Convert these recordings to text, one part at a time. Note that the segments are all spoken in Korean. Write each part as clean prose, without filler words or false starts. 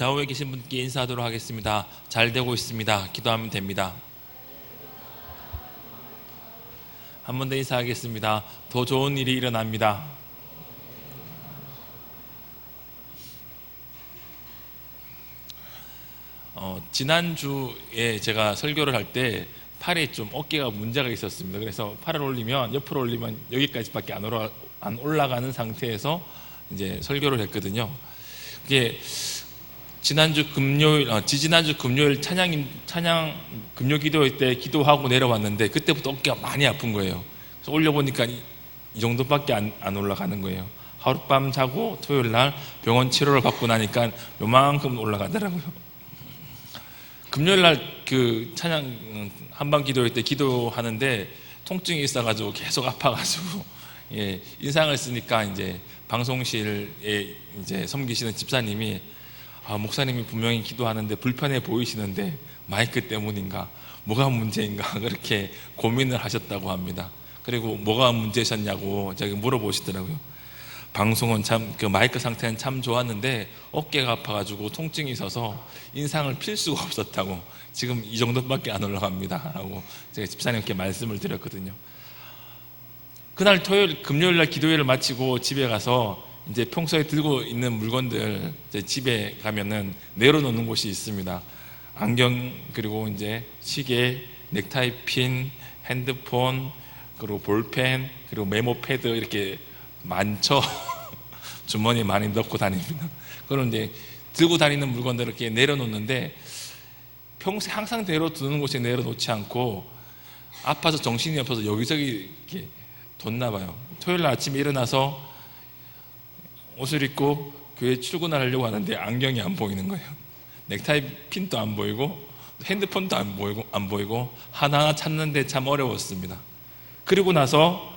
좌우에 계신 분께 인사하도록 하겠습니다. 잘 되고 있습니다. 기도하면 됩니다. 한 번 더 인사하겠습니다. 더 좋은 일이 일어납니다. 지난주에 제가 설교를 할 때 팔에 좀 어깨가 문제가 있었습니다. 그래서 팔을 올리면, 옆으로 올리면 여기까지밖에 안 올라가는 상태에서 이제 설교를 했거든요. 그게 지지난주 금요일 찬양 금요 기도회 때 기도하고 내려왔는데 그때부터 어깨가 많이 아픈 거예요. 그래서 올려보니까 이 정도밖에 안 올라가는 거예요. 하룻밤 자고 토요일 날 병원 치료를 받고 나니까 요만큼 올라가더라고요. 금요일 날 그 찬양 한방 기도회 때 기도하는데 통증이 있어가지고 계속 아파가지고 인상을 쓰니까 이제 방송실에 이제 섬기시는 집사님이 목사님이 분명히 기도하는데 불편해 보이시는데 마이크 때문인가 뭐가 문제인가 그렇게 고민을 하셨다고 합니다. 그리고 뭐가 문제셨냐고 저기 물어보시더라고요. 방송은 참 그 마이크 상태는 참 좋았는데 어깨가 아파가지고 통증이 있어서 인상을 필 수가 없었다고, 지금 이 정도밖에 안 올라갑니다 라고 제가 집사님께 말씀을 드렸거든요. 그날 금요일 날 기도회를 마치고 집에 가서 이제 평소에 들고 있는 물건들, 이제 집에 가면은 내려놓는 곳이 있습니다. 안경, 그리고 이제 시계, 넥타이 핀, 핸드폰, 그리고 볼펜, 그리고 메모 패드 이렇게 많죠. 주머니에 많이 넣고 다닙니다. 그런 이제 들고 다니는 물건들을 이렇게 내려놓는데 평소에 항상 내려두는 곳에 내려놓지 않고 아파서 정신이 없어서 여기저기 이렇게 뒀나 봐요. 토요일 날 아침에 일어나서 옷을 입고 교회 출근하려고 하는데 안경이 안 보이는 거예요. 넥타이 핀도 안 보이고 핸드폰도 안 보이고 하나하나 찾는데 참 어려웠습니다. 그리고 나서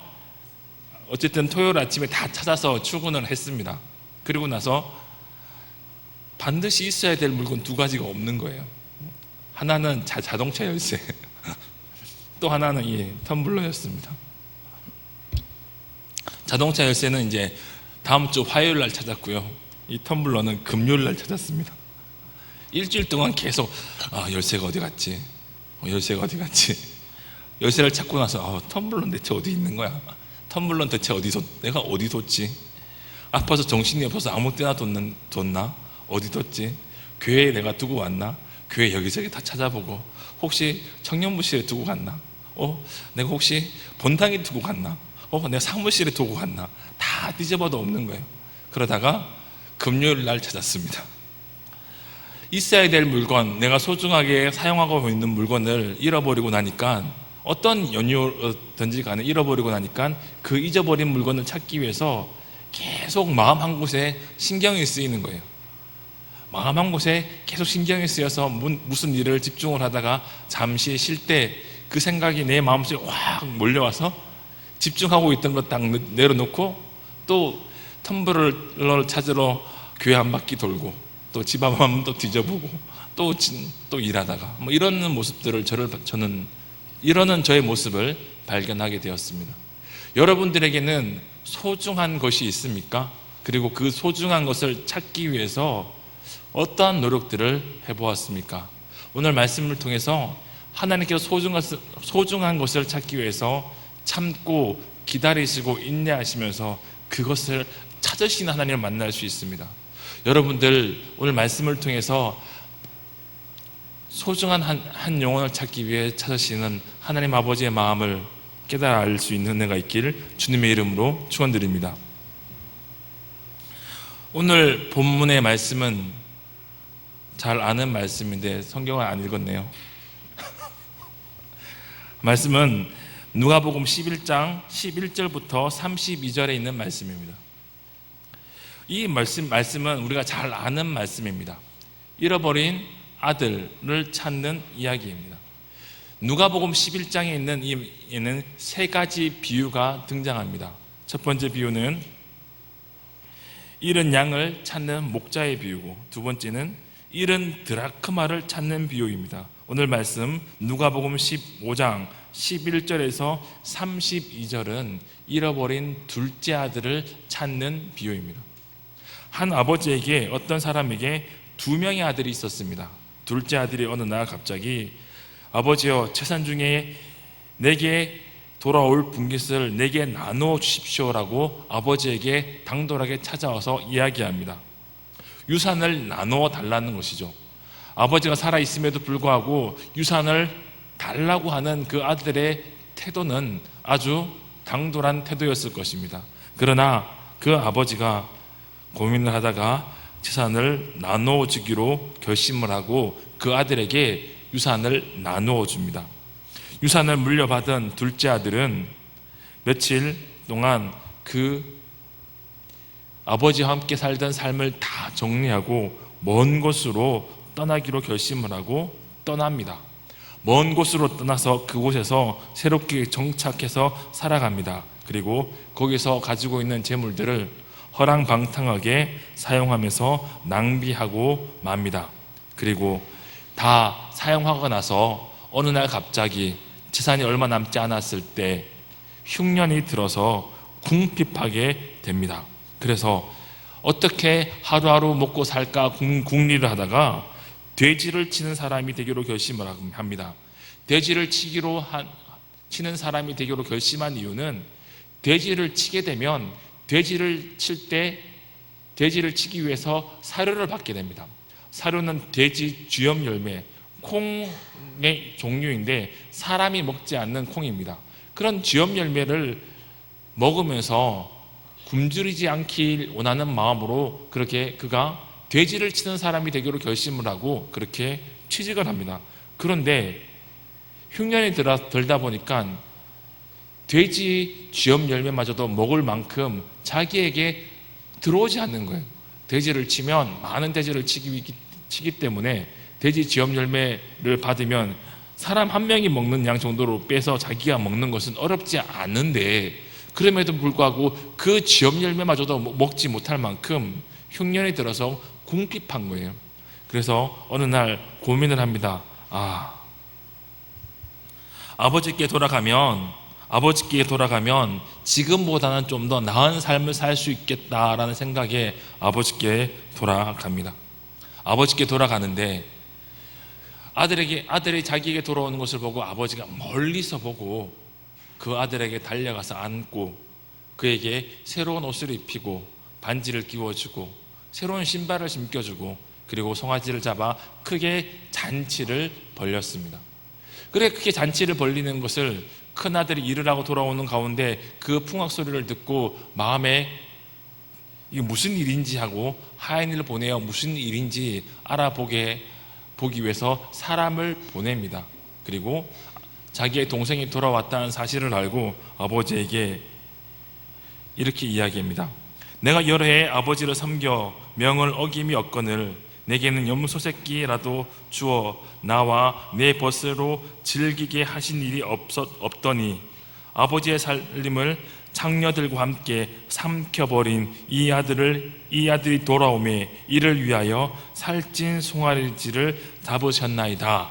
어쨌든 토요일 아침에 다 찾아서 출근을 했습니다. 그리고 나서 반드시 있어야 될 물건 두 가지가 없는 거예요. 하나는 자동차 열쇠, 또 하나는 이 텀블러였습니다. 자동차 열쇠는 이제 다음 주 화요일 날 찾았고요. 이 텀블러는 금요일 날 찾았습니다. 일주일 동안 계속 열쇠가 어디 갔지? 열쇠가 어디 갔지? 열쇠를 찾고 나서 텀블러는 대체 어디 있는 거야? 텀블러는 대체 내가 어디 뒀지? 아파서 정신이 없어서 아무 때나 뒀나? 어디 뒀지? 교회에 내가 두고 왔나? 교회 여기저기 다 찾아보고 혹시 청년부실에 두고 갔나? 내가 혹시 본당에 두고 갔나? 내가 사무실에 두고 갔나? 다 뒤져봐도 없는 거예요. 그러다가 금요일 날 찾았습니다. 있어야 될 물건, 내가 소중하게 사용하고 있는 물건을 잃어버리고 나니까, 어떤 연유든지 간에 잃어버리고 나니까 그 잊어버린 물건을 찾기 위해서 계속 마음 한 곳에 신경이 쓰이는 거예요. 마음 한 곳에 계속 신경이 쓰여서 무슨 일을 집중을 하다가 잠시 쉴 때 그 생각이 내 마음속에 확 몰려와서 집중하고 있던 거 딱 내려놓고 또 텀블러를 찾으러 교회 한 바퀴 돌고 또 집 앞 한번 또 뒤져보고 또 일하다가 이러는 모습들을 이러는 저의 모습을 발견하게 되었습니다. 여러분들에게는 소중한 것이 있습니까? 그리고 그 소중한 것을 찾기 위해서 어떠한 노력들을 해보았습니까? 오늘 말씀을 통해서 하나님께서 소중한 것을 찾기 위해서 참고 기다리시고 인내하시면서 그것을 찾으시는 하나님을 만날 수 있습니다. 여러분들 오늘 말씀을 통해서 소중한 한 영혼을 찾기 위해 찾으시는 하나님 아버지의 마음을 깨달아 알 수 있는 은혜가 있기를 주님의 이름으로 축원드립니다. 오늘 본문의 말씀은 잘 아는 말씀인데 성경을 안 읽었네요. 말씀은 누가복음 11장 11절부터 32절에 있는 말씀입니다. 이 말씀은 우리가 잘 아는 말씀입니다. 잃어버린 아들을 찾는 이야기입니다. 누가복음 11장에 있는 이는 세 가지 비유가 등장합니다. 첫 번째 비유는 잃은 양을 찾는 목자의 비유고, 두 번째는 잃은 드라크마를 찾는 비유입니다. 오늘 말씀 누가복음 15장 11절에서 32절은 잃어버린 둘째 아들을 찾는 비유입니다. 한 아버지에게 어떤 사람에게 두 명의 아들이 있었습니다. 둘째 아들이 어느 날 갑자기 아버지여, 재산 중에 내게 돌아올 분깃을 내게 나누어 주십시오라고 아버지에게 당돌하게 찾아와서 이야기합니다. 유산을 나누어 달라는 것이죠. 아버지가 살아있음에도 불구하고 유산을 달라고 하는 그 아들의 태도는 아주 당돌한 태도였을 것입니다. 그러나 그 아버지가 고민을 하다가 재산을 나누어 주기로 결심을 하고 그 아들에게 유산을 나누어 줍니다. 유산을 물려받은 둘째 아들은 며칠 동안 그 아버지와 함께 살던 삶을 다 정리하고 먼 곳으로 떠나기로 결심을 하고 떠납니다. 먼 곳으로 떠나서 그곳에서 새롭게 정착해서 살아갑니다. 그리고 거기서 가지고 있는 재물들을 허랑방탕하게 사용하면서 낭비하고 맙니다. 그리고 다 사용하고 나서 어느 날 갑자기 재산이 얼마 남지 않았을 때 흉년이 들어서 궁핍하게 됩니다. 그래서 어떻게 하루하루 먹고 살까 궁리를 하다가 돼지를 치는 사람이 되기로 결심을 합니다. 돼지를 치는 사람이 되기로 결심한 이유는 돼지를 치게 되면 돼지를 치기 위해서 사료를 받게 됩니다. 사료는 돼지 쥐염 열매, 콩의 종류인데 사람이 먹지 않는 콩입니다. 그런 쥐염 열매를 먹으면서 굶주리지 않길 원하는 마음으로 그렇게 그가 돼지를 치는 사람이 되기로 결심을 하고 그렇게 취직을 합니다. 그런데 흉년이 들다 보니까 돼지 쥐염 열매마저도 먹을 만큼 자기에게 들어오지 않는 거예요. 돼지를 치면 많은 돼지를 치기 때문에 돼지 쥐염 열매를 받으면 사람 한 명이 먹는 양 정도로 빼서 자기가 먹는 것은 어렵지 않은데 그럼에도 불구하고 그 쥐염 열매마저도 먹지 못할 만큼 흉년이 들어서 궁핍한 거예요. 그래서 어느 날 고민을 합니다. 아버지께 돌아가면 지금보다는 좀 더 나은 삶을 살 수 있겠다라는 생각에 아버지께 돌아갑니다. 아버지께 돌아가는데 아들이 자기에게 돌아오는 것을 보고 아버지가 멀리서 보고 그 아들에게 달려가서 안고 그에게 새로운 옷을 입히고 반지를 끼워주고 새로운 신발을 신겨주고 그리고 송아지를 잡아 크게 잔치를 벌렸습니다. 그래 크게 잔치를 벌리는 것을 큰아들이 일을 하고 돌아오는 가운데 그 풍악 소리를 듣고 마음에 이게 무슨 일인지 하고 하인을 보내어 무슨 일인지 보기 위해서 사람을 보냅니다. 그리고 자기의 동생이 돌아왔다는 사실을 알고 아버지에게 이렇게 이야기합니다. 내가 여러 해 아버지를 섬겨 명을 어김이 없거늘 내게는 염소 새끼라도 주어 나와 내 벗으로 즐기게 하신 일이 없더니 아버지의 살림을 장녀들과 함께 삼켜버린 이 아들이 돌아오매 이를 위하여 살찐 송아지를 잡으셨나이다.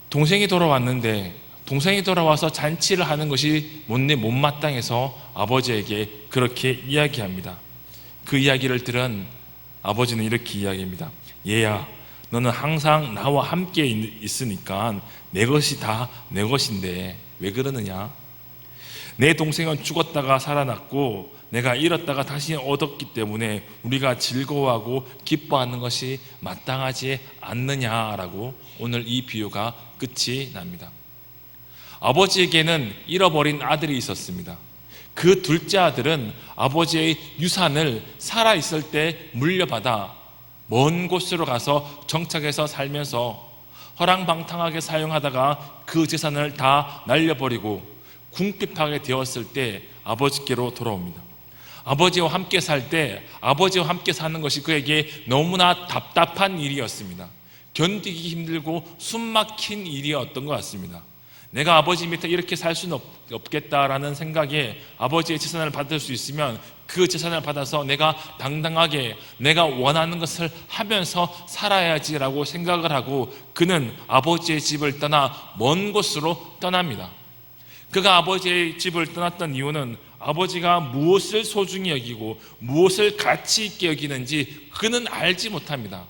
동생이 돌아왔는데 동생이 돌아와서 잔치를 하는 것이 못마땅해서 아버지에게 그렇게 이야기합니다. 그 이야기를 들은 아버지는 이렇게 이야기합니다. 얘야, 너는 항상 나와 함께 있으니까 내 것이 다 내 것인데 왜 그러느냐? 내 동생은 죽었다가 살아났고 내가 잃었다가 다시 얻었기 때문에 우리가 즐거워하고 기뻐하는 것이 마땅하지 않느냐라고 오늘 이 비유가 끝이 납니다. 아버지에게는 잃어버린 아들이 있었습니다. 그 둘째 아들은 아버지의 유산을 살아있을 때 물려받아 먼 곳으로 가서 정착해서 살면서 허랑방탕하게 사용하다가 그 재산을 다 날려버리고 궁핍하게 되었을 때 아버지께로 돌아옵니다. 아버지와 함께 살 때 아버지와 함께 사는 것이 그에게 너무나 답답한 일이었습니다. 견디기 힘들고 숨막힌 일이었던 것 같습니다. 내가 아버지 밑에 이렇게 살 수는 없겠다라는 생각에 아버지의 재산을 받을 수 있으면 그 재산을 받아서 내가 당당하게 내가 원하는 것을 하면서 살아야지라고 생각을 하고 그는 아버지의 집을 떠나 먼 곳으로 떠납니다. 그가 아버지의 집을 떠났던 이유는 아버지가 무엇을 소중히 여기고 무엇을 가치 있게 여기는지 그는 알지 못합니다.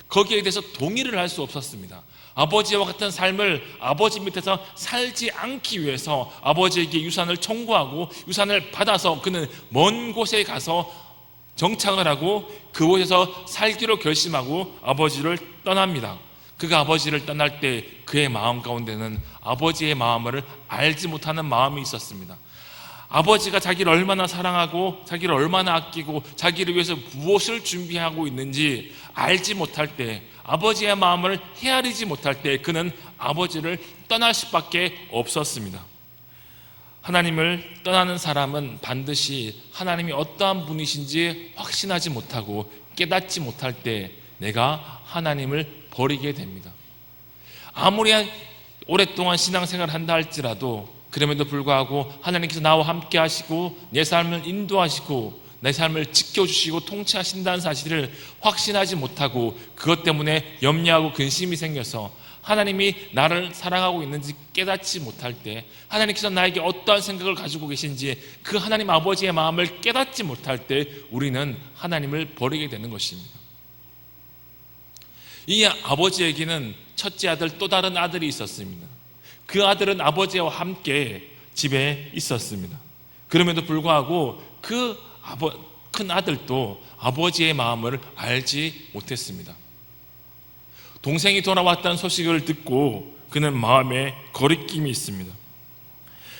거기에 대해서 동의를 할 수 없었습니다. 아버지와 같은 삶을 아버지 밑에서 살지 않기 위해서 아버지에게 유산을 청구하고 유산을 받아서 그는 먼 곳에 가서 정착을 하고 그곳에서 살기로 결심하고 아버지를 떠납니다. 그가 아버지를 떠날 때 그의 마음 가운데는 아버지의 마음을 알지 못하는 마음이 있었습니다. 아버지가 자기를 얼마나 사랑하고 자기를 얼마나 아끼고 자기를 위해서 무엇을 준비하고 있는지 알지 못할 때, 아버지의 마음을 헤아리지 못할 때 그는 아버지를 떠날 수밖에 없었습니다. 하나님을 떠나는 사람은 반드시 하나님이 어떠한 분이신지 확신하지 못하고 깨닫지 못할 때 내가 하나님을 버리게 됩니다. 아무리 오랫동안 신앙생활을 한다 할지라도 그럼에도 불구하고 하나님께서 나와 함께 하시고 내 삶을 인도하시고 내 삶을 지켜주시고 통치하신다는 사실을 확신하지 못하고 그것 때문에 염려하고 근심이 생겨서 하나님이 나를 사랑하고 있는지 깨닫지 못할 때, 하나님께서 나에게 어떠한 생각을 가지고 계신지 그 하나님 아버지의 마음을 깨닫지 못할 때 우리는 하나님을 버리게 되는 것입니다. 이 아버지에게는 첫째 아들 또 다른 아들이 있었습니다. 그 아들은 아버지와 함께 집에 있었습니다. 그럼에도 불구하고 그 큰 아들도 아버지의 마음을 알지 못했습니다. 동생이 돌아왔다는 소식을 듣고 그는 마음에 거리낌이 있습니다.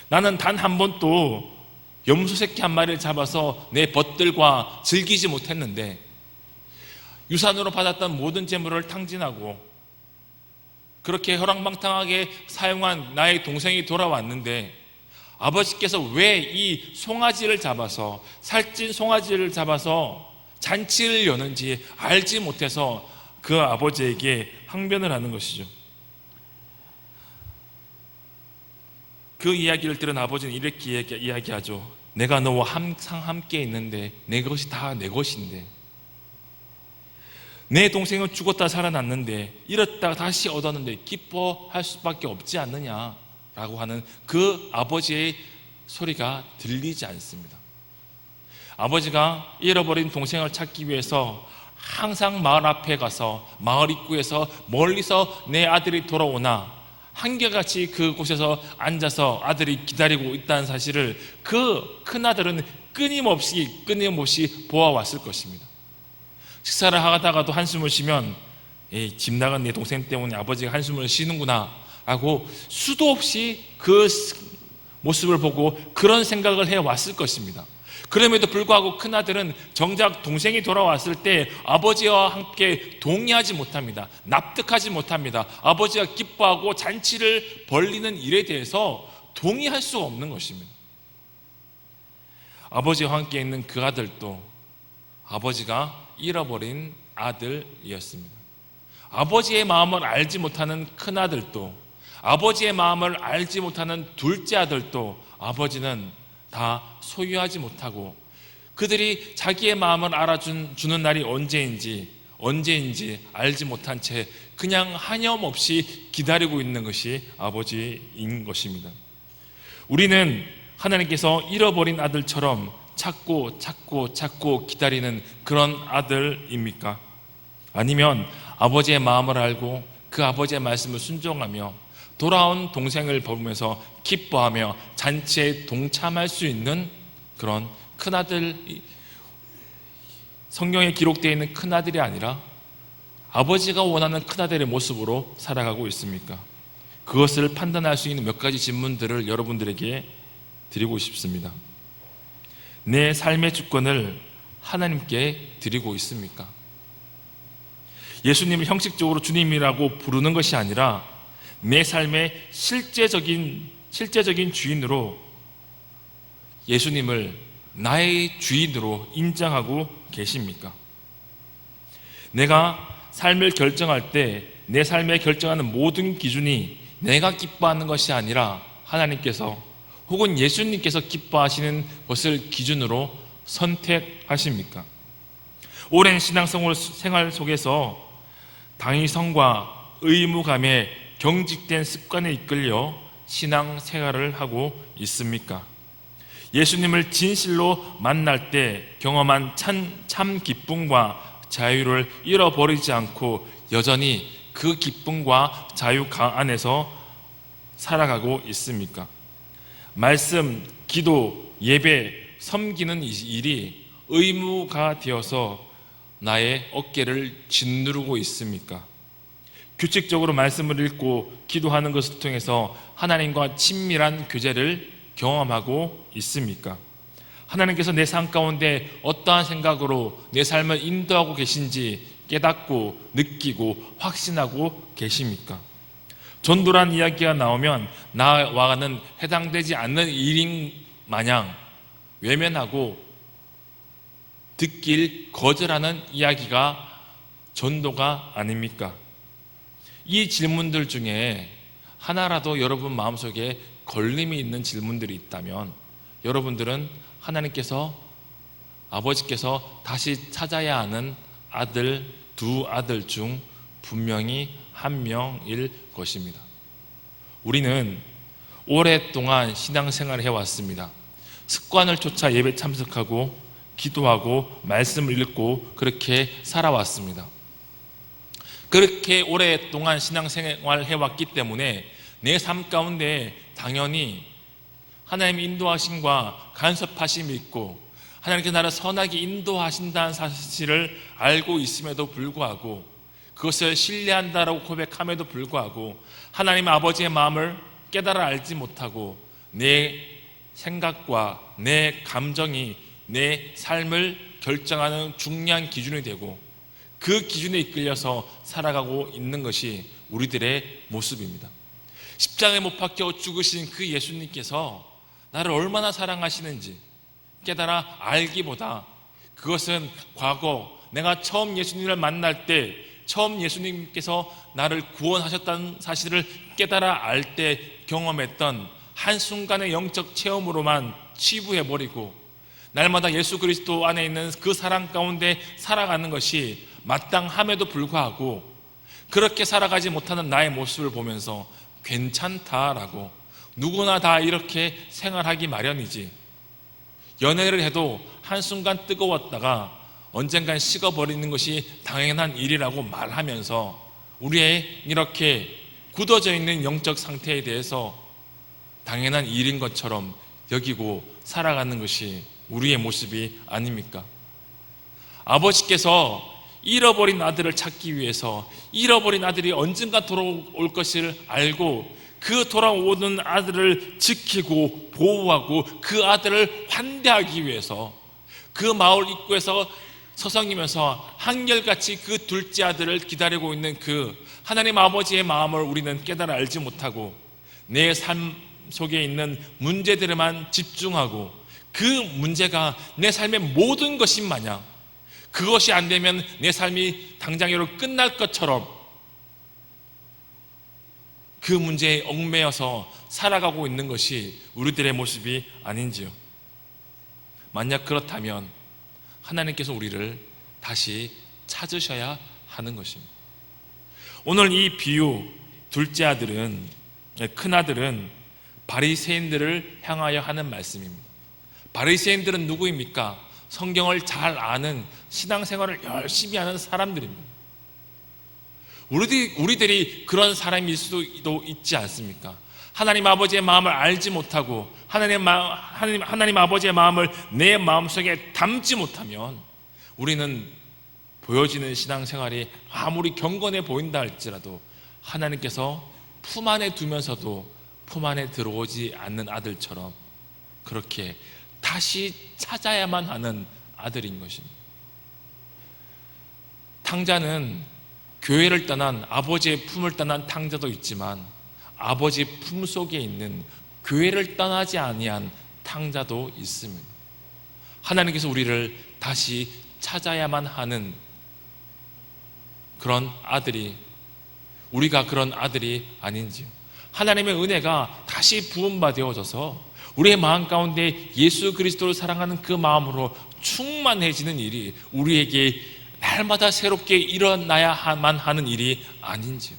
나는 단 한 번도 염소 새끼 한 마리를 잡아서 내 벗들과 즐기지 못했는데 유산으로 받았던 모든 재물을 탕진하고 그렇게 허랑방탕하게 사용한 나의 동생이 돌아왔는데 아버지께서 왜 이 송아지를 잡아서, 살찐 송아지를 잡아서 잔치를 여는지 알지 못해서 그 아버지에게 항변을 하는 것이죠. 그 이야기를 들은 아버지는 이렇게 이야기하죠. 내가 너와 항상 함께 있는데 내 것이 다 내 것인데, 내 동생은 죽었다 살아났는데 잃었다가 다시 얻었는데 기뻐할 수밖에 없지 않느냐라고 하는 그 아버지의 소리가 들리지 않습니다. 아버지가 잃어버린 동생을 찾기 위해서 항상 마을 앞에 가서 마을 입구에서 멀리서 내 아들이 돌아오나 한결같이 그곳에서 앉아서 아들이 기다리고 있다는 사실을 그 큰아들은 끊임없이 보아왔을 것입니다. 식사를 하다가도 한숨을 쉬면 집 나간 내 동생 때문에 아버지가 한숨을 쉬는구나 라고 수도 없이 그 모습을 보고 그런 생각을 해왔을 것입니다. 그럼에도 불구하고 큰아들은 정작 동생이 돌아왔을 때 아버지와 함께 동의하지 못합니다. 납득하지 못합니다. 아버지가 기뻐하고 잔치를 벌리는 일에 대해서 동의할 수가 없는 것입니다. 아버지와 함께 있는 그 아들도 아버지가 잃어버린 아들이었습니다. 아버지의 마음을 알지 못하는 큰아들도, 아버지의 마음을 알지 못하는 둘째 아들도 아버지는 다 소유하지 못하고 그들이 자기의 마음을 알아주는 날이 언제인지 알지 못한 채 그냥 하염없이 기다리고 있는 것이 아버지인 것입니다. 우리는 하나님께서 잃어버린 아들처럼 찾고 기다리는 그런 아들입니까? 아니면 아버지의 마음을 알고 그 아버지의 말씀을 순종하며 돌아온 동생을 보면서 기뻐하며 잔치에 동참할 수 있는 그런 큰아들, 성경에 기록되어 있는 큰아들이 아니라 아버지가 원하는 큰아들의 모습으로 살아가고 있습니까? 그것을 판단할 수 있는 몇 가지 질문들을 여러분들에게 드리고 싶습니다. 내 삶의 주권을 하나님께 드리고 있습니까? 예수님을 형식적으로 주님이라고 부르는 것이 아니라 내 삶의 실제적인 주인으로 예수님을 나의 주인으로 인정하고 계십니까? 내가 삶을 결정할 때 내 삶에 결정하는 모든 기준이 내가 기뻐하는 것이 아니라 하나님께서 혹은 예수님께서 기뻐하시는 것을 기준으로 선택하십니까? 오랜 신앙생활 속에서 당위성과 의무감에 경직된 습관에 이끌려 신앙생활을 하고 있습니까? 예수님을 진실로 만날 때 경험한 참 기쁨과 자유를 잃어버리지 않고 여전히 그 기쁨과 자유 안에서 살아가고 있습니까? 말씀, 기도, 예배, 섬기는 일이 의무가 되어서 나의 어깨를 짓누르고 있습니까? 규칙적으로 말씀을 읽고 기도하는 것을 통해서 하나님과 친밀한 교제를 경험하고 있습니까? 하나님께서 내 삶 가운데 어떠한 생각으로 내 삶을 인도하고 계신지 깨닫고 느끼고 확신하고 계십니까? 전도란 이야기가 나오면 나와는 해당되지 않는 일인 마냥 외면하고 듣길 거절하는 이야기가 전도가 아닙니까? 이 질문들 중에 하나라도 여러분 마음속에 걸림이 있는 질문들이 있다면 여러분들은 하나님께서, 아버지께서 다시 찾아야 하는 아들, 두 아들 중 분명히 한 명일 것입니다. 우리는 오랫동안 신앙생활을 해왔습니다. 습관을 쫓아 예배 참석하고 기도하고 말씀을 읽고 그렇게 살아왔습니다. 그렇게 오랫동안 신앙생활을 해왔기 때문에 내 삶 가운데 당연히 하나님의 인도하심과 간섭하심이 있고 하나님께서 나를 선하게 인도하신다는 사실을 알고 있음에도 불구하고, 그것을 신뢰한다라고 고백함에도 불구하고 하나님 아버지의 마음을 깨달아 알지 못하고 내 생각과 내 감정이 내 삶을 결정하는 중요한 기준이 되고 그 기준에 이끌려서 살아가고 있는 것이 우리들의 모습입니다. 십자가에 못 박혀 죽으신 그 예수님께서 나를 얼마나 사랑하시는지 깨달아 알기보다, 그것은 과거 내가 처음 예수님을 만날 때 처음 예수님께서 나를 구원하셨다는 사실을 깨달아 알 때 경험했던 한순간의 영적 체험으로만 치부해버리고 날마다 예수 그리스도 안에 있는 그 사랑 가운데 살아가는 것이 마땅함에도 불구하고 그렇게 살아가지 못하는 나의 모습을 보면서 괜찮다라고, 누구나 다 이렇게 생활하기 마련이지, 연애를 해도 한순간 뜨거웠다가 언젠간 식어버리는 것이 당연한 일이라고 말하면서 우리의 이렇게 굳어져 있는 영적 상태에 대해서 당연한 일인 것처럼 여기고 살아가는 것이 우리의 모습이 아닙니까? 아버지께서 잃어버린 아들을 찾기 위해서 잃어버린 아들이 언젠가 돌아올 것을 알고 그 돌아오는 아들을 지키고 보호하고 그 아들을 환대하기 위해서 그 마을 입구에서 서성이면서 한결같이 그 둘째 아들을 기다리고 있는 그 하나님 아버지의 마음을 우리는 깨달아 알지 못하고 내 삶 속에 있는 문제들에만 집중하고 그 문제가 내 삶의 모든 것인 마냥, 그것이 안 되면 내 삶이 당장으로 끝날 것처럼 그 문제에 얽매여서 살아가고 있는 것이 우리들의 모습이 아닌지요. 만약 그렇다면 하나님께서 우리를 다시 찾으셔야 하는 것입니다. 오늘 이 비유, 둘째 아들은, 큰 아들은 바리새인들을 향하여 하는 말씀입니다. 바리새인들은 누구입니까? 성경을 잘 아는, 신앙생활을 열심히 하는 사람들입니다. 우리들이 그런 사람일 수도 있지 않습니까? 하나님 아버지의 마음을 알지 못하고 하나님 아버지의 마음을 내 마음속에 담지 못하면 우리는 보여지는 신앙생활이 아무리 경건해 보인다 할지라도 하나님께서 품 안에 두면서도 품 안에 들어오지 않는 아들처럼 그렇게 다시 찾아야만 하는 아들인 것입니다. 탕자는 교회를 떠난, 아버지의 품을 떠난 탕자도 있지만 아버지 품 속에 있는 교회를 떠나지 아니한 탕자도 있습니다. 하나님께서 우리를 다시 찾아야만 하는 그런 아들이, 우리가 그런 아들이 아닌지요. 하나님의 은혜가 다시 부음받아져서 우리의 마음 가운데 예수 그리스도를 사랑하는 그 마음으로 충만해지는 일이 우리에게 날마다 새롭게 일어나야만 하는 일이 아닌지요.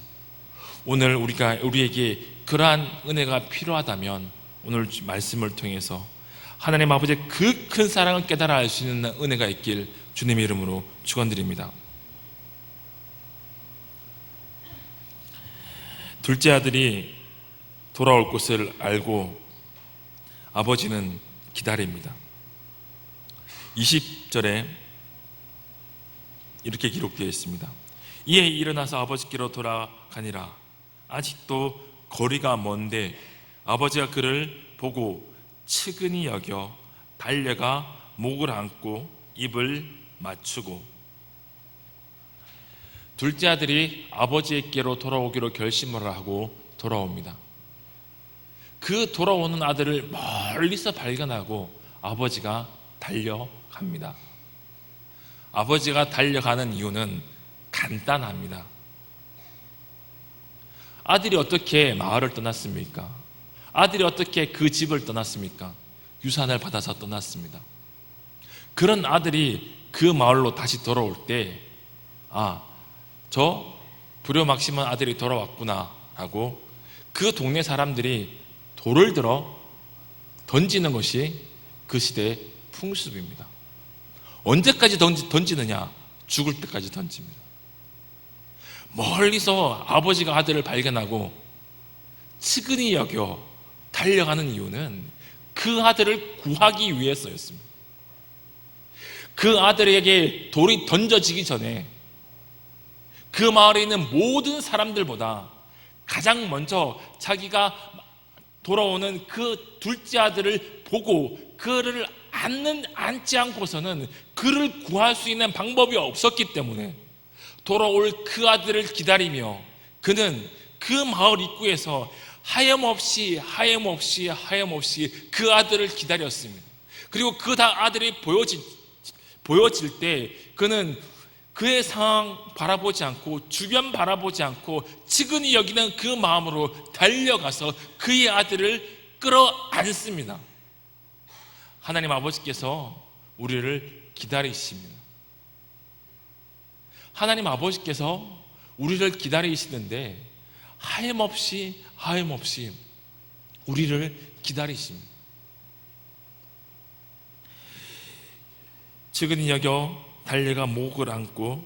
오늘 우리에게 그러한 은혜가 필요하다면 오늘 말씀을 통해서 하나님 아버지의 그 큰 사랑을 깨달아 알 수 있는 은혜가 있길 주님의 이름으로 축원드립니다. 둘째 아들이 돌아올 것을 알고 아버지는 기다립니다. 20절에 이렇게 기록되어 있습니다. 이에 일어나서 아버지께로 돌아가니라. 아직도 거리가 먼데 아버지가 그를 보고 측은히 여겨 달려가 목을 안고 입을 맞추고. 둘째 아들이 아버지께로 돌아오기로 결심을 하고 돌아옵니다. 그 돌아오는 아들을 멀리서 발견하고 아버지가 달려갑니다. 아버지가 달려가는 이유는 간단합니다. 아들이 어떻게 마을을 떠났습니까? 아들이 어떻게 그 집을 떠났습니까? 유산을 받아서 떠났습니다. 그런 아들이 그 마을로 다시 돌아올 때, 저 불효막심한 아들이 돌아왔구나 라고 그 동네 사람들이 돌을 들어 던지는 것이 그 시대의 풍습입니다. 언제까지 던지느냐? 죽을 때까지 던집니다. 멀리서 아버지가 아들을 발견하고 측은히 여겨 달려가는 이유는 그 아들을 구하기 위해서였습니다. 그 아들에게 돌이 던져지기 전에 그 마을에 있는 모든 사람들보다 가장 먼저 자기가 돌아오는 그 둘째 아들을 보고 그를 안지 않고서는 그를 구할 수 있는 방법이 없었기 때문에 돌아올 그 아들을 기다리며 그는 그 마을 입구에서 하염없이 그 아들을 기다렸습니다. 그리고 그 아들이 보여질 때 그는 그의 상황 바라보지 않고 주변 바라보지 않고 측은히 여기는 그 마음으로 달려가서 그의 아들을 끌어안습니다. 하나님 아버지께서 우리를 기다리십니다. 하나님 아버지께서 우리를 기다리시는데 하염없이 우리를 기다리십니다. 측은히 여겨 달려가 목을 안고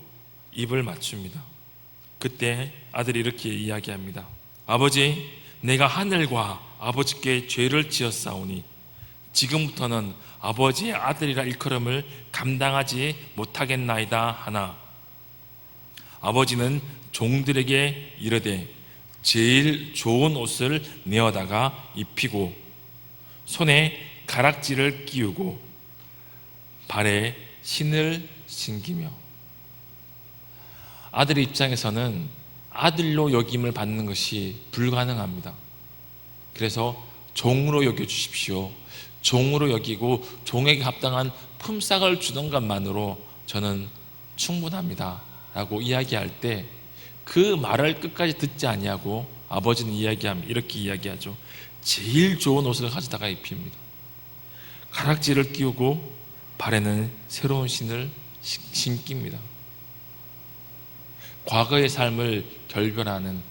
입을 맞춥니다. 그때 아들이 이렇게 이야기합니다. 아버지, 내가 하늘과 아버지께 죄를 지었사오니 지금부터는 아버지의 아들이라 일컬음을 감당하지 못하겠나이다 하나, 아버지는 종들에게 이르되 제일 좋은 옷을 내어다가 입히고 손에 가락지를 끼우고 발에 신을 신기며. 아들의 입장에서는 아들로 여김을 받는 것이 불가능합니다. 그래서 종으로 여겨주십시오. 종으로 여기고 종에게 합당한 품삯을 주는 것만으로 저는 충분합니다 라고 이야기할 때 그 말을 끝까지 듣지 아니하고 아버지는 이렇게 이야기하죠. 제일 좋은 옷을 가져다가 입힙니다. 가락지를 끼우고 발에는 새로운 신을 신깁니다. 과거의 삶을 결별하는,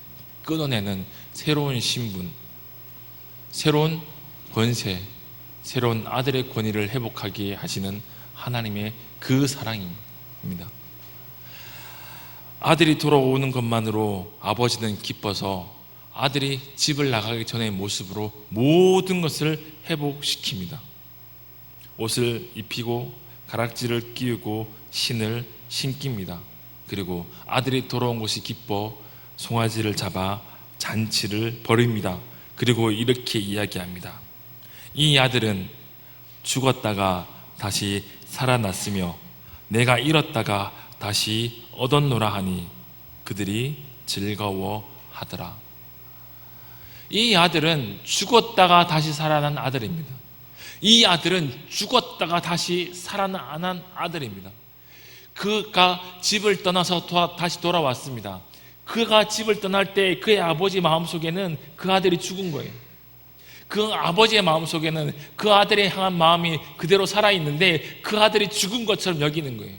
끊어내는 새로운 신분, 새로운 권세, 새로운 아들의 권위를 회복하게 하시는 하나님의 그 사랑입니다. 아들이 돌아오는 것만으로 아버지는 기뻐서 아들이 집을 나가기 전의 모습으로 모든 것을 회복시킵니다. 옷을 입히고 가락지를 끼우고 신을 신깁니다. 그리고 아들이 돌아온 것이 기뻐 송아지를 잡아 잔치를 벌입니다. 그리고 이렇게 이야기합니다. 이 아들은 죽었다가 다시 살아났으며 내가 잃었다가 다시 얻었노라 하니 그들이 즐거워하더라. 이 아들은 죽었다가 다시 살아난 아들입니다. 이 아들은 죽었다가 다시 살아난 아들입니다. 그가 집을 떠나서 다시 돌아왔습니다. 그가 집을 떠날 때 그의 아버지 마음속에는 그 아들이 죽은 거예요. 그 아버지의 마음속에는 그 아들에 향한 마음이 그대로 살아있는데 그 아들이 죽은 것처럼 여기는 거예요.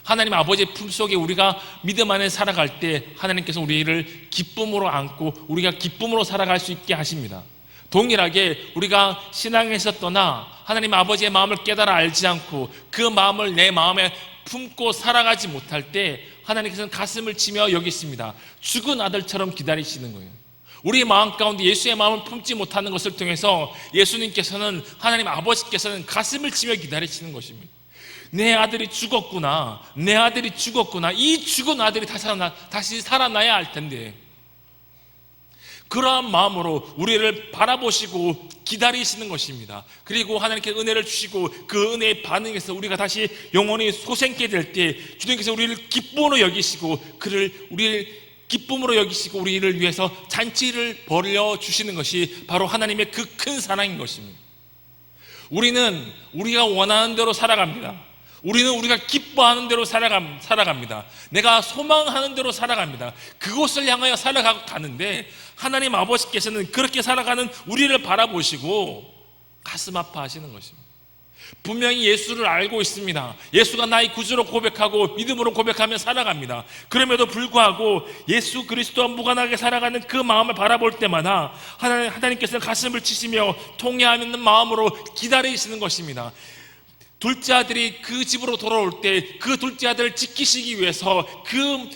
하나님 아버지의 품속에 우리가 믿음 안에 살아갈 때 하나님께서 우리를 기쁨으로 안고 우리가 기쁨으로 살아갈 수 있게 하십니다. 동일하게 우리가 신앙에서 떠나 하나님 아버지의 마음을 깨달아 알지 않고 그 마음을 내 마음에 품고 살아가지 못할 때 하나님께서는 가슴을 치며 여기십니다. 죽은 아들처럼 기다리시는 거예요. 우리 마음 가운데 예수의 마음을 품지 못하는 것을 통해서 예수님께서는, 하나님 아버지께서는 가슴을 치며 기다리시는 것입니다. 내 아들이 죽었구나, 내 아들이 죽었구나, 이 죽은 아들이 다시 살아나야 할 텐데, 그러한 마음으로 우리를 바라보시고 기다리시는 것입니다. 그리고 하나님께 은혜를 주시고 그 은혜에 반응해서 우리가 다시 영원히 소생케 될 때 주님께서 우리를 기쁨으로 여기시고 우리를 기쁨으로 여기시고 우리를 위해서 잔치를 벌여 주시는 것이 바로 하나님의 그 큰 사랑인 것입니다. 우리는 우리가 원하는 대로 살아갑니다. 우리는 우리가 기뻐하는 대로 살아갑니다. 내가 소망하는 대로 살아갑니다. 그곳을 향하여 살아가는데 하나님 아버지께서는 그렇게 살아가는 우리를 바라보시고 가슴 아파하시는 것입니다. 분명히 예수를 알고 있습니다. 예수가 나의 구주로 고백하고 믿음으로 고백하며 살아갑니다. 그럼에도 불구하고 예수 그리스도와 무관하게 살아가는 그 마음을 바라볼 때마다 하나님께서는 가슴을 치시며 통회하는 마음으로 기다리시는 것입니다. 둘째 아들이 그 집으로 돌아올 때 그 둘째 아들을 지키시기 위해서 그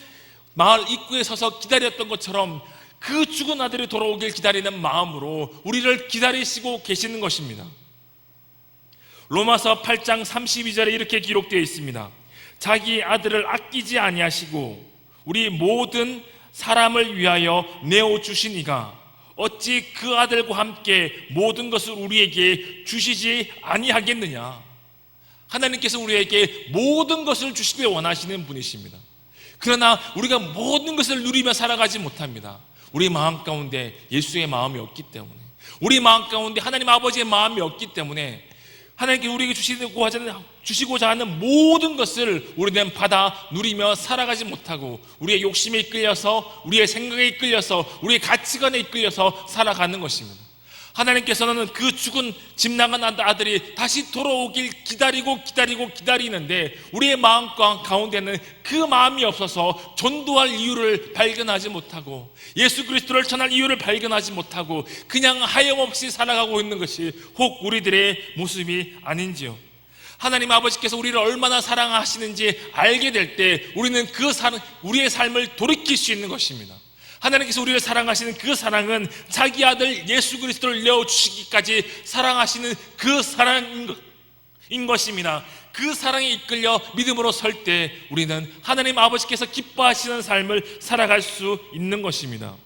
마을 입구에 서서 기다렸던 것처럼 그 죽은 아들이 돌아오길 기다리는 마음으로 우리를 기다리시고 계시는 것입니다. 로마서 8장 32절에 이렇게 기록되어 있습니다. 자기 아들을 아끼지 아니하시고 우리 모든 사람을 위하여 내어주시니가 어찌 그 아들과 함께 모든 것을 우리에게 주시지 아니하겠느냐. 하나님께서 우리에게 모든 것을 주시길 원하시는 분이십니다. 그러나 우리가 모든 것을 누리며 살아가지 못합니다. 우리 마음 가운데 예수의 마음이 없기 때문에, 우리 마음 가운데 하나님 아버지의 마음이 없기 때문에 하나님께 우리에게 주시고자 하는 모든 것을 우리는 받아 누리며 살아가지 못하고 우리의 욕심에 이끌려서, 우리의 생각에 이끌려서, 우리의 가치관에 이끌려서 살아가는 것입니다. 하나님께서는 그 죽은 집 나간 아들이 다시 돌아오길 기다리는데 우리의 마음 가운데는 그 마음이 없어서 전도할 이유를 발견하지 못하고 예수 그리스도를 전할 이유를 발견하지 못하고 그냥 하염없이 살아가고 있는 것이 혹 우리들의 모습이 아닌지요. 하나님 아버지께서 우리를 얼마나 사랑하시는지 알게 될 때 우리는 우리의 삶을 돌이킬 수 있는 것입니다. 하나님께서 우리를 사랑하시는 그 사랑은 자기 아들 예수 그리스도를 내어주시기까지 사랑하시는 그 사랑인 것입니다. 그 사랑에 이끌려 믿음으로 설 때 우리는 하나님 아버지께서 기뻐하시는 삶을 살아갈 수 있는 것입니다.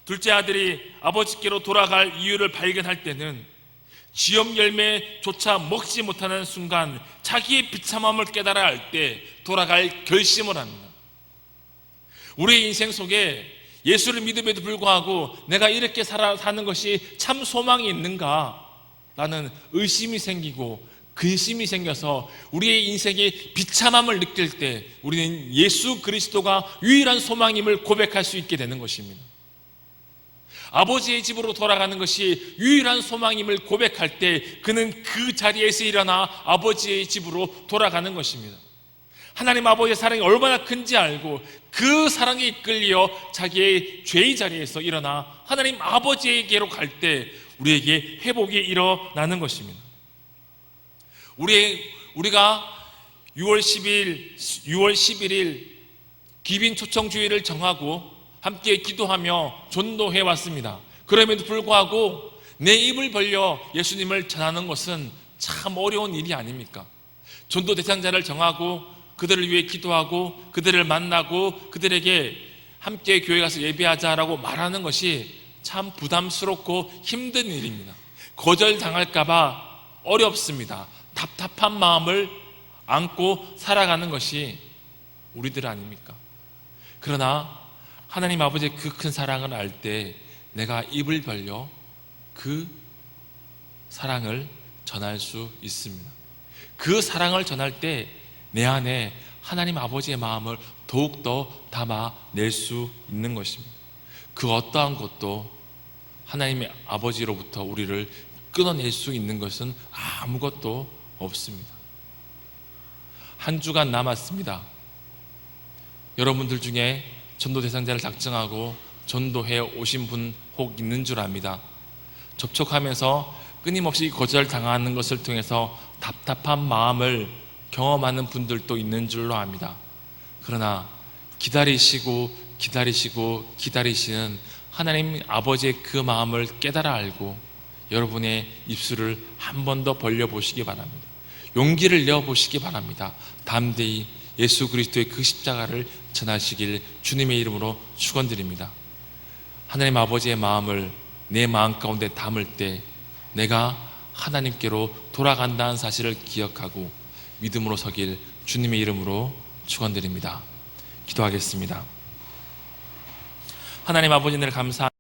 둘째 아들이 아버지께로 돌아갈 이유를 발견할 때는 지엽 열매조차 먹지 못하는 순간 자기의 비참함을 깨달아 알 때 돌아갈 결심을 합니다. 우리의 인생 속에 예수를 믿음에도 불구하고 내가 이렇게 사는 것이 참 소망이 있는가? 라는 의심이 생기고 근심이 생겨서 우리의 인생에 비참함을 느낄 때 우리는 예수 그리스도가 유일한 소망임을 고백할 수 있게 되는 것입니다. 아버지의 집으로 돌아가는 것이 유일한 소망임을 고백할 때 그는 그 자리에서 일어나 아버지의 집으로 돌아가는 것입니다. 하나님 아버지의 사랑이 얼마나 큰지 알고 그 사랑에 이끌려 자기의 죄의 자리에서 일어나 하나님 아버지에게로 갈 때 우리에게 회복이 일어나는 것입니다. 우리가 6월 11일 귀빈 초청주의를 정하고 함께 기도하며 전도해 왔습니다. 그럼에도 불구하고 내 입을 벌려 예수님을 전하는 것은 참 어려운 일이 아닙니까? 전도 대상자를 정하고 그들을 위해 기도하고 그들을 만나고 그들에게 함께 교회 가서 예배하자라고 말하는 것이 참 부담스럽고 힘든 일입니다. 거절당할까 봐 어렵습니다. 답답한 마음을 안고 살아가는 것이 우리들 아닙니까? 그러나 하나님 아버지의 그 큰 사랑을 알 때 내가 입을 벌려 그 사랑을 전할 수 있습니다. 그 사랑을 전할 때 내 안에 하나님 아버지의 마음을 더욱더 담아낼 수 있는 것입니다. 그 어떠한 것도 하나님의 아버지로부터 우리를 끊어낼 수 있는 것은 아무것도 없습니다. 한 주간 남았습니다. 여러분들 중에 전도 대상자를 작정하고 전도해 오신 분 혹 있는 줄 압니다. 접촉하면서 끊임없이 거절당하는 것을 통해서 답답한 마음을 경험하는 분들도 있는 줄로 압니다. 그러나 기다리시고 기다리시고 기다리시는 하나님 아버지의 그 마음을 깨달아 알고 여러분의 입술을 한 번 더 벌려보시기 바랍니다. 용기를 내어보시기 바랍니다. 담대히 예수 그리스도의 그 십자가를 전하시길 주님의 이름으로 축원드립니다. 하나님 아버지의 마음을 내 마음 가운데 담을 때 내가 하나님께로 돌아간다는 사실을 기억하고 믿음으로 서길 주님의 이름으로 축원드립니다. 기도하겠습니다. 하나님 아버지, 늘 감사합니다.